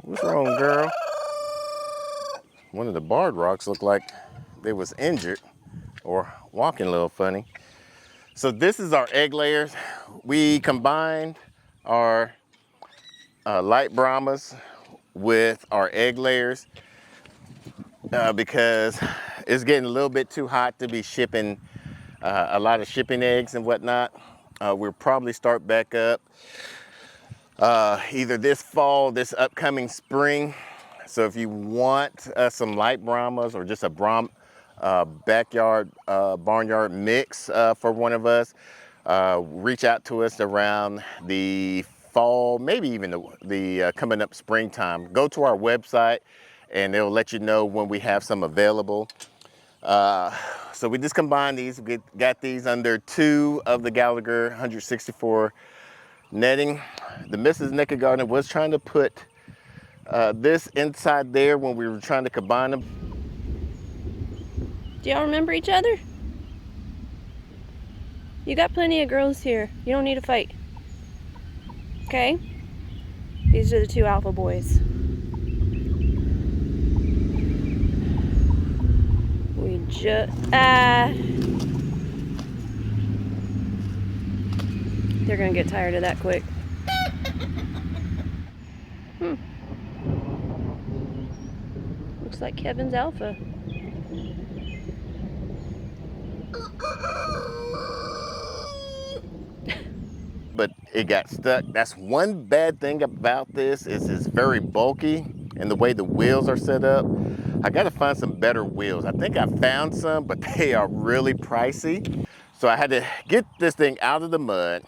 What's wrong, girl? One of the barred rocks looked like they was injured or walking a little funny. So this is our egg layers. We combined our light Brahmas with our egg layers because it's getting a little bit too hot to be shipping a lot of shipping eggs and whatnot. We'll probably start back up either this fall, this upcoming spring. So if you want some light Brahmas or just a backyard barnyard mix for one of us, reach out to us around the fall, maybe even the coming up springtime. Go to our website and it'll let you know when we have some available. So we just combined these. We got these under 2 of the Gallagher 164 netting. The Mrs. Naked Gardener was trying to put this inside there when we were trying to combine them. Do y'all remember each other? You got plenty of girls here. You don't need to fight. Okay? These are the 2 alpha boys. We just... They're gonna get tired of that quick. Looks like Kevin's alpha. But it got stuck. That's one bad thing about this is it's very bulky and the way the wheels are set up. I gotta find some better wheels. I think I found some, but they are really pricey. So I had to get this thing out of the mud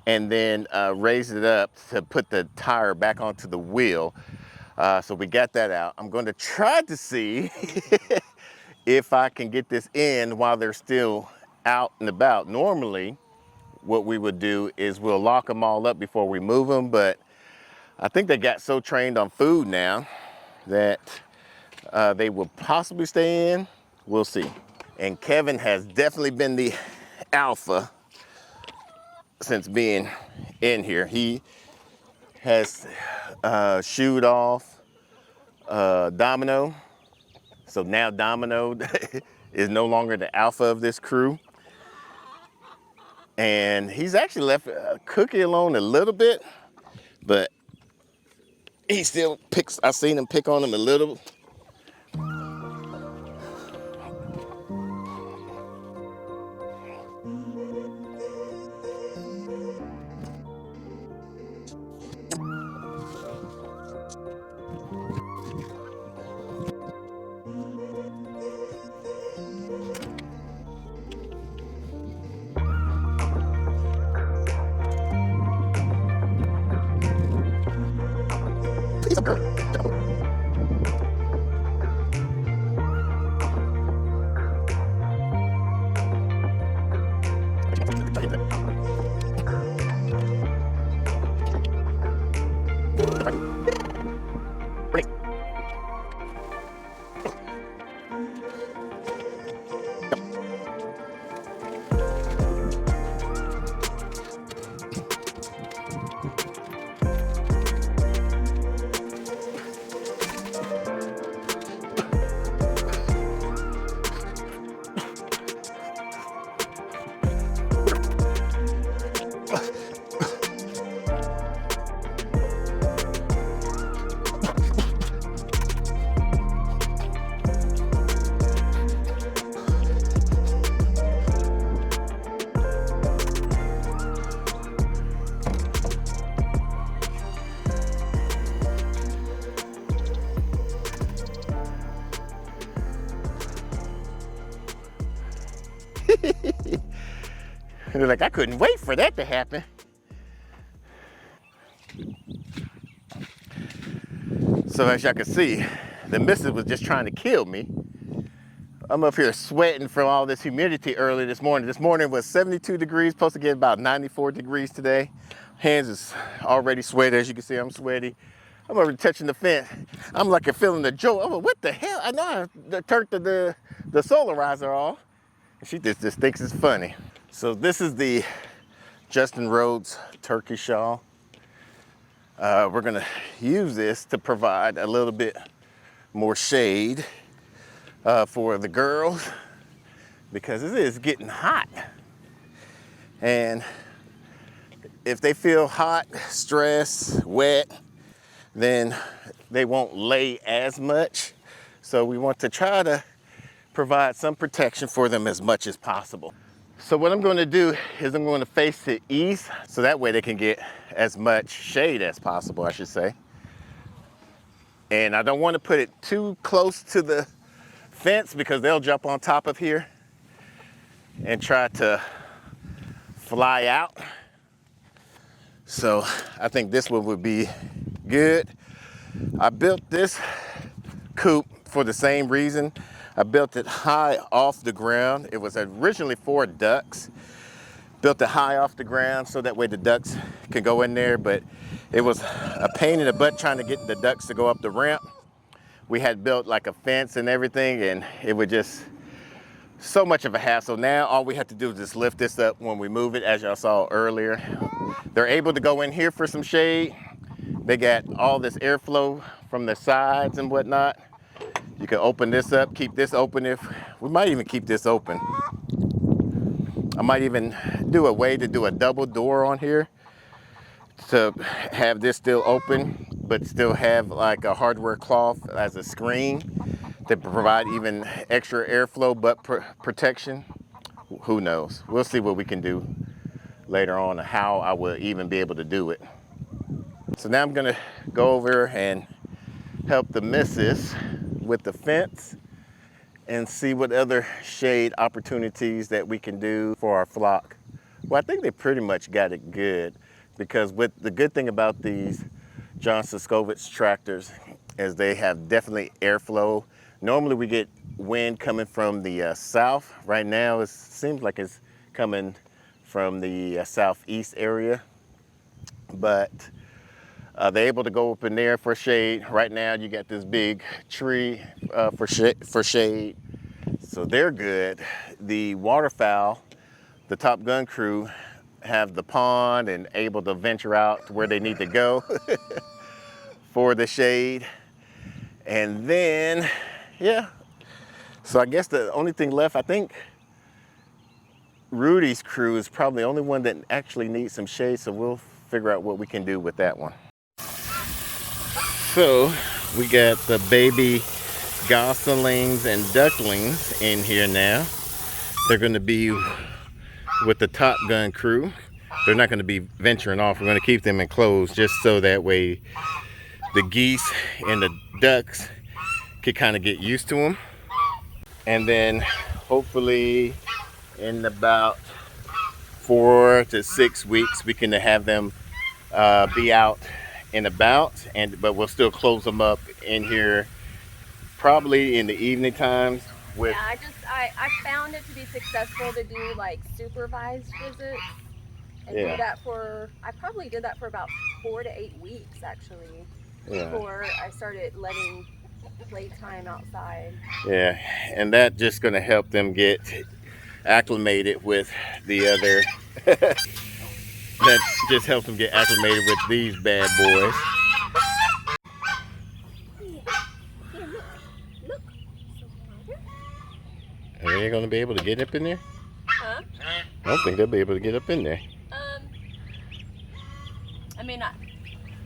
and then raise it up to put the tire back onto the wheel. So we got that out. I'm going to try to see if I can get this in while they're still out and about. Normally, what we would do is we'll lock them all up before we move them, but I think they got so trained on food now that they will possibly stay in. We'll see. And Kevin has definitely been the alpha since being in here. He has shooed off Domino. So now Domino is no longer the alpha of this crew. And he's actually left Cookie alone a little bit, but he still picks, I've seen him pick on him a little. He's a girl. And they're like, I couldn't wait for that to happen. So as y'all can see, the missus was just trying to kill me. I'm up here sweating from all this humidity early this morning. This morning was 72 degrees, supposed to get about 94 degrees today. Hands is already sweaty, as you can see, I'm sweaty. I'm already touching the fence. I'm like feeling the jolt. I'm like, what the hell? I know I turned the solarizer off. And she just thinks it's funny. So this is the Justin Rhodes turkey shawl. We're gonna use this to provide a little bit more shade for the girls because it is getting hot. And if they feel hot, stressed, wet, then they won't lay as much. So we want to try to provide some protection for them as much as possible. So what I'm going to do is I'm going to face the east so that way they can get as much shade as possible, I should say. And I don't want to put it too close to the fence because they'll jump on top of here and try to fly out. So I think this one would be good. I built this coop for the same reason. I built it high off the ground. It was originally for ducks. Built it high off the ground so that way the ducks can go in there, but it was a pain in the butt trying to get the ducks to go up the ramp. We had built like a fence and everything, and it was just so much of a hassle. Now all we have to do is just lift this up when we move it, as y'all saw earlier. They're able to go in here for some shade. They got all this airflow from the sides and whatnot. You can open this up, keep this open. We might even keep this open. I might even do a way to do a double door on here to have this still open, but still have like a hardware cloth as a screen to provide even extra airflow but protection. Who knows? We'll see what we can do later on, how I will even be able to do it. So now I'm gonna go over and help the missus with the fence and see what other shade opportunities that we can do for our flock. Well, I think they pretty much got it good because with the good thing about these Johnson Skovitz tractors is they have definitely airflow. Normally we get wind coming from the south. Right now it seems like it's coming from the southeast area, but they're able to go up in there for shade. Right now you got this big tree for shade, so they're good. The waterfowl, the Top Gun crew, have the pond and able to venture out to where they need to go for the shade. And then, yeah, so I guess the only thing left, I think Rudy's crew is probably the only one that actually needs some shade, so we'll figure out what we can do with that one. So we got the baby goslings and ducklings in here now. They're going to be with the Top Gun crew. They're not going to be venturing off. We're going to keep them enclosed just so that way the geese and the ducks can kind of get used to them. And then hopefully in about 4 to 6 weeks we can have them be out and about, but we'll still close them up in here probably in the evening times. Yeah, I found it to be successful to do like supervised visits and do that for, I probably did that for about 4 to 8 weeks actually, before I started letting playtime outside. Yeah, and that just gonna help them get acclimated with the other that just helps them get acclimated with these bad boys. Are they gonna be able to get up in there? Huh? I don't think they'll be able to get up in there. I mean,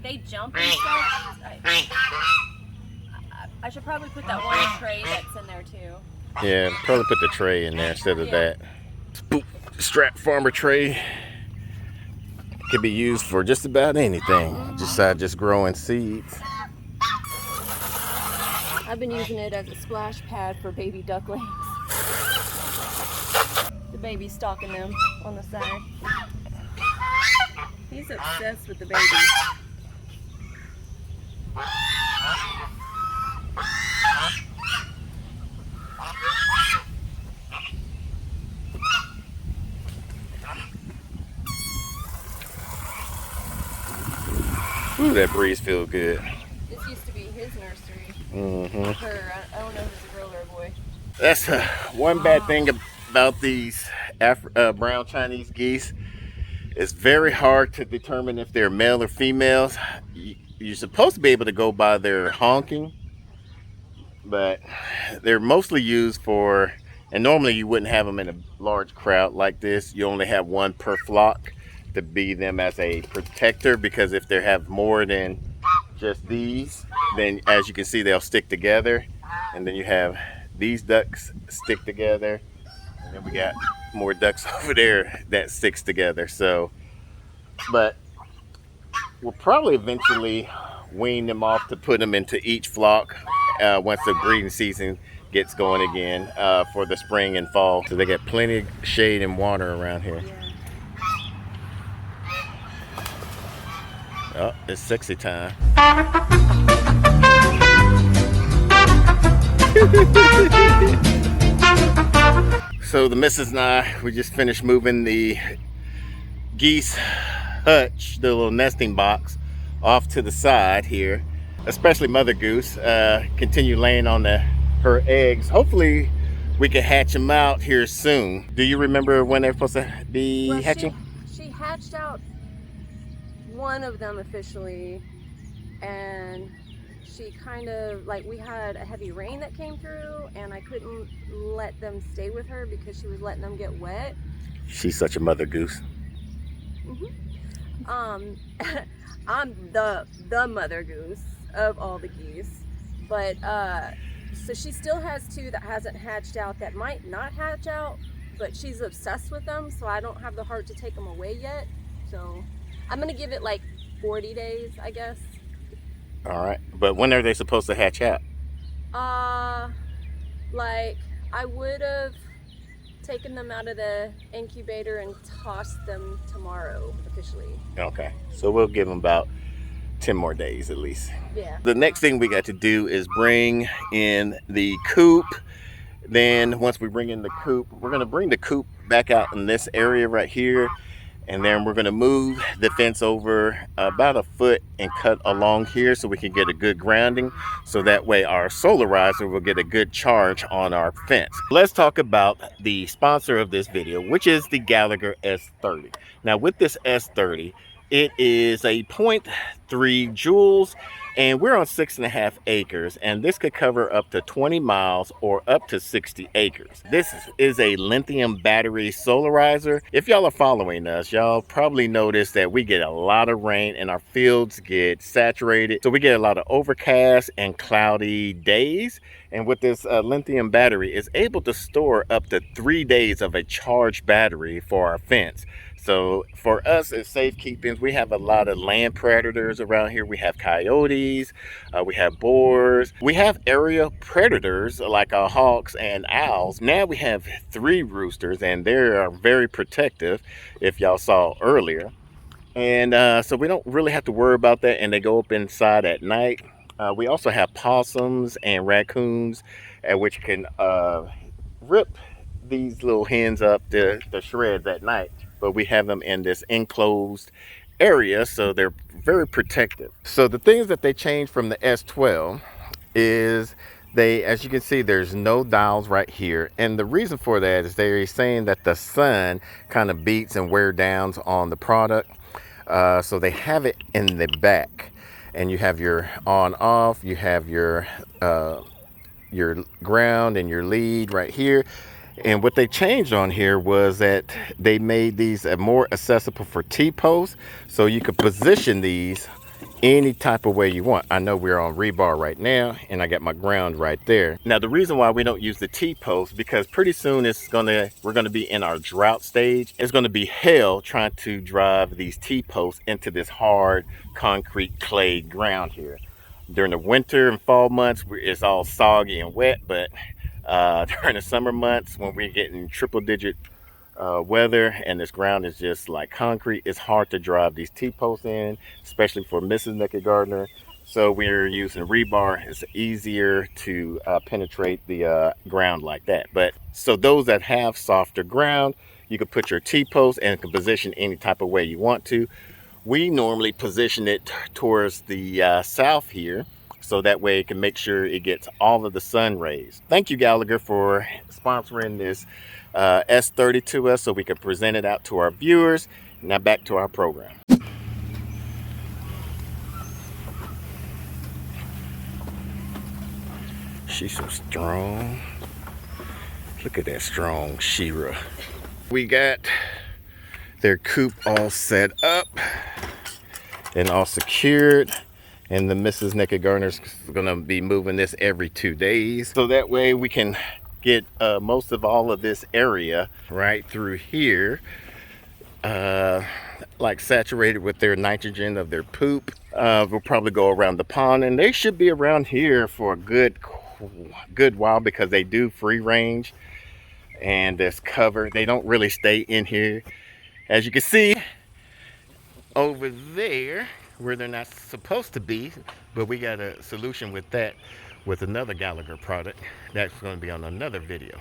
they jump and stuff. I should probably put that one tray that's in there too. Yeah, probably put the tray in there instead of that. Strap farmer tray could be used for just about anything, besides just growing seeds. I've been using it as a splash pad for baby ducklings. The baby's stalking them on the side. He's obsessed with the baby. Ooh, that breeze feels good. This used to be his nursery. Mm-hmm. Her, I don't know if it's a girl or a boy. That's one bad thing about these brown Chinese geese It's very hard to determine if they're male or females. You're supposed to be able to go by their honking, but they're mostly used for, and normally you wouldn't have them in a large crowd like this. You only have one per flock to be them as a protector, because if they have more than just these, then as you can see, they'll stick together. And then you have these ducks stick together, and then we got more ducks over there that sticks together. So, but we'll probably eventually wean them off to put them into each flock once the breeding season gets going again for the spring and fall. So they get plenty of shade and water around here. Oh, it's sexy time. So the missus and I, we just finished moving the geese hutch, the little nesting box, off to the side here. Especially Mother Goose, continue laying on her eggs. Hopefully we can hatch them out here soon. Do you remember when they're supposed to be hatching? She hatched out one of them officially, and she kind of, like, we had a heavy rain that came through and I couldn't let them stay with her because she was letting them get wet. She's such a Mother Goose. I'm the Mother Goose of all the geese, but so she still has two that hasn't hatched out that might not hatch out, but she's obsessed with them, so I don't have the heart to take them away yet. So I'm gonna give it like 40 days, I guess. All right, but when are they supposed to hatch out? Like, I would have taken them out of the incubator and tossed them tomorrow officially. Okay, so we'll give them about 10 more days at least. Yeah. The next thing we got to do is bring in the coop. Then once we bring in the coop, we're going to bring the coop back out in this area right here. And then we're going to move the fence over about a foot and cut along here so we can get a good grounding. So that way our solarizer will get a good charge on our fence. Let's talk about the sponsor of this video, which is the Gallagher S30. Now with this S30, it is a 0.3 joules, and we're on 6.5 acres, and this could cover up to 20 miles or up to 60 acres. This is a lithium battery solarizer. If y'all are following us, y'all probably noticed that we get a lot of rain and our fields get saturated. So we get a lot of overcast and cloudy days. And with this lithium battery, it's able to store up to 3 days of a charged battery for our fence. So for us as safekeeping, we have a lot of land predators around here. We have coyotes, we have boars, we have area predators like hawks and owls. Now we have 3 roosters, and they are very protective, if y'all saw earlier. And so we don't really have to worry about that, and they go up inside at night. We also have possums and raccoons, which can rip these little hens up to shreds at night. But we have them in this enclosed area, so they're very protective. So the things that they changed from the S12 is as you can see, there's no dials right here. And the reason for that is they're saying that the sun kind of beats and wear downs on the product. So they have it in the back, and you have your on off, you have your ground and your lead right here. And what they changed on here was that they made these more accessible for T-posts, so you could position these any type of way you want. I know we're on rebar right now, and I got my ground right there. Now the reason why we don't use the T-post, because pretty soon we're gonna be in our drought stage. It's gonna be hell trying to drive these T-posts into this hard concrete clay ground here. During the winter and fall months, it's all soggy and wet, but during the summer months, when we're getting triple-digit weather and this ground is just like concrete, it's hard to drive these T-posts in, especially for Mrs. Naked Gardener. So we're using rebar. It's easier to penetrate the ground like that. But so those that have softer ground, you can put your T-post and can position any type of way you want to. We normally position it towards the south here, so that way it can make sure it gets all of the sun rays. Thank you, Gallagher, for sponsoring this S30 to us so we can present it out to our viewers. Now back to our program. She's so strong. Look at that strong Shira. We got their coop all set up and all secured. And the Mrs. Naked Gardener's gonna be moving this every 2 days. So that way we can get most of all of this area right through here, like saturated with their nitrogen of their poop. We'll probably go around the pond, and they should be around here for a good while because they do free range and there's cover. They don't really stay in here. As you can see over there where they're not supposed to be, but we got a solution with that with another Gallagher product that's going to be on another video.